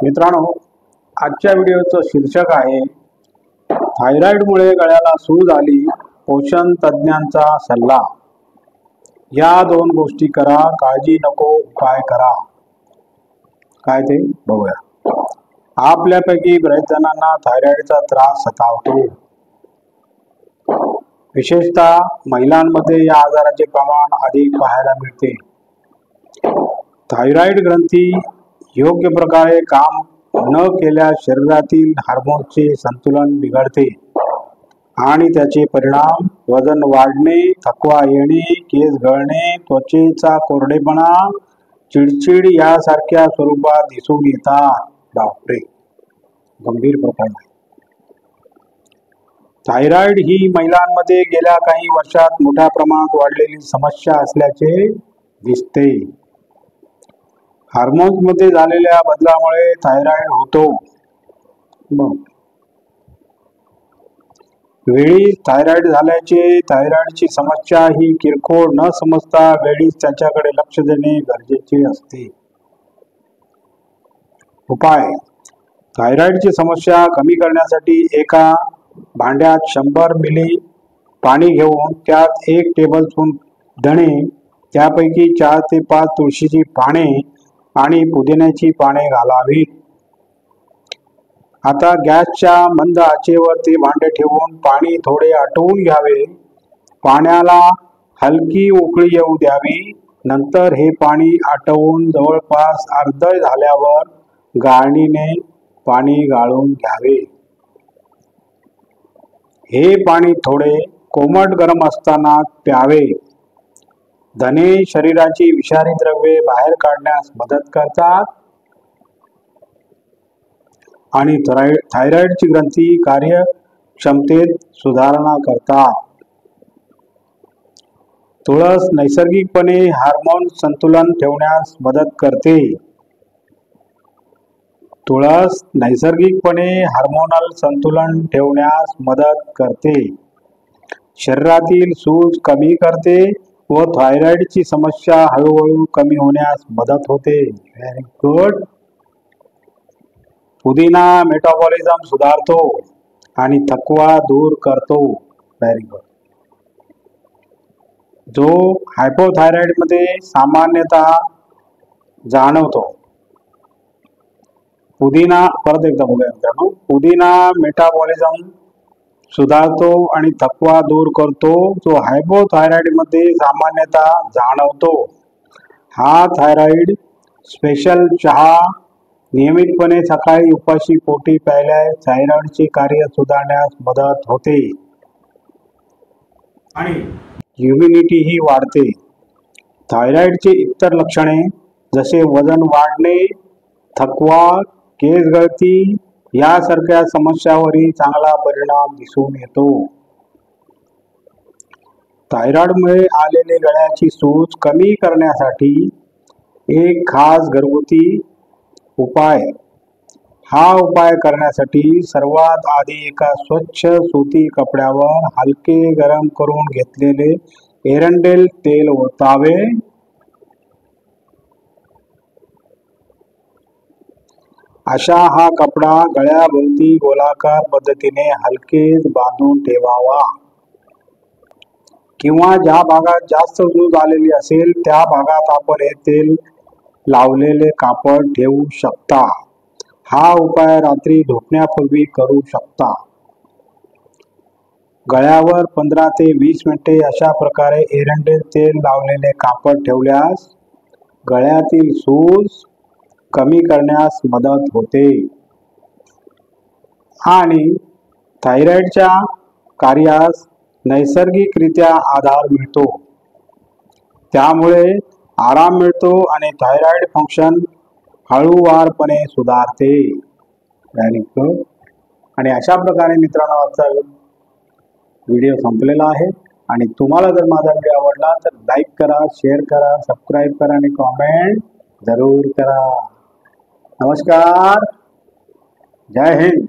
मित्रांनो, आजच्या व्हिडिओचं शीर्षक आहे थायरॉइडमुळे गळ्याला सूज आली, पोषण तज्ञांचा सल्ला। या दोन गोष्टी करा, काळजी नको, उपाय करा। काय ते बघूया। आपल्यापैकी बऱ्याच जणांना थायरॉइडचा त्रास सतावतो। विशेषतः महिलांमध्ये या आजाराचे प्रमाण अधिक पाहायला मिळते। थायरॉइड ग्रंथी योग्य प्रकारे काम न केल्यास शरीरातील हार्मोन्सचे संतुलन बिघडते आणि त्याचे परिणाम वजन वाढणे, थकवा येणे, केस गळणे, त्वचेचा कोरडेपणा, चिडचिड यासारख्या स्वरूपात दिसून येतात। बापरे, गंभीर प्रकार आहे। थायरॉइड ही महिलांमध्ये गेल्या काही वर्षात मोठ्या प्रमाणात वाढलेली समस्या असल्याचे दिसते। हार्मोन्समध्ये झालेल्या बदलामुळे थायरॉइड होतो। वेळीच थायरॉइड झाल्याचे थायरॉइडची समस्या ही किरकोळ न समजता वेळीच त्याच्याकडे लक्ष देणे गरजेचे असते। उपाय: थायरॉइडची समस्या कमी करण्यासाठी एका भांड्यात 100 मिली पाणी घेऊन त्यात 1 टेबलस्पून धणे, त्यापैकी 4 ते 5 तुळशीची पाने आणि पुदिन्याची पाने घालावीत। आता गॅसच्या मंद आचेवर ते भांडे ठेवून पाणी थोडे आटवून घ्यावे। पाण्याला हलकी उकळी येऊ द्यावी। नंतर हे पाणी आटवून जवळपास अर्ध झाल्यावर गाळणीने पाणी गाळून घ्यावे। हे पाणी थोडे कोमट गरम असताना प्यावे। धने शरीराची विषारी द्रव्ये बाहेर काढण्यास मदत करतात आणि थायरॉइडची ग्रंथी कार्यक्षमतेत सुधारणा करतात। तुळस नैसर्गिकपणे हार्मोन संतुलन ठेवण्यास मदत करते। तुळस नैसर्गिकपणे हार्मोनल संतुलन ठेवण्यास मदत करते, शरीरातील सूज कमी करते व थायरॉइडची समस्या हळूहळू कमी होण्यास मदत होते। Very good. पुदिना मेटाबॉलिझम सुधारतो आणि थकवा दूर करतो। Very good. जो हायपोथायरॉइडमध्ये सामान्यतः जाणवतो। परत एकदा बघूया मित्रांनो। पुदिना मेटाबॉलिझम सुधारतो आणि थकवा दूर करतो, जो हायपोथायरॉइडमध्ये सामान्यतः जाणवतो। हा थायरॉइड स्पेशल चहा नियमितपणे सकाळी उपाशी पोटी प्यायल्यास थायरॉइडचे कार्य सुधारण्यास मदत होते आणि इम्युनिटी ही वाढते। थायरॉइडचे इतर लक्षणे जसे वजन वाढणे, थकवा, केस गळती यासारख्या समस्यांवरही चांगला परिणाम दिसून येतो। थायरॉइडमुळे आलेले गळ्याची सूज कमी करण्यासाठी एक खास घरगुती उपाय। हा उपाय करण्यासाठी सर्वात आधी एका स्वच्छ सुती कपड्यावर हलके गरम करून घेतलेले एरंडेल तेल ओतावे। अशा हा कपडा गळ्याभोवती गोलाकार पद्धतीने हलकेच बांधून ठेवावा किंवा ज्या भागात जास्त सूज आलेली असेल त्या भागात आपण हे तेल लावलेले कापड ठेवू शकता। हा उपाय रात्री झोपण्यापूर्वी करू शकता। गळ्यावर 15 ते 20 मिनिटे अशा प्रकारे एरंडेल तेल लावलेले कापड ठेवल्यास गळ्यातील सूज कमी करण्यास मदत होते आणि थायरॉइडच्या कार्यास नैसर्गिकरित्या आधार मिळतो। त्यामुळे आराम मिळतो आणि थायरॉइड फंक्शन हळूवारपणे सुधारते। Very good. आणि अशा प्रकारे मित्रांनो आजचा व्हिडिओ संपलेला आहे आणि तुम्हाला जर माझा व्हिडिओ आवडला तर लाईक करा, शेअर करा, सबस्क्राईब करा आणि कमेंट जरूर करा। नमस्कार, जय हिंद।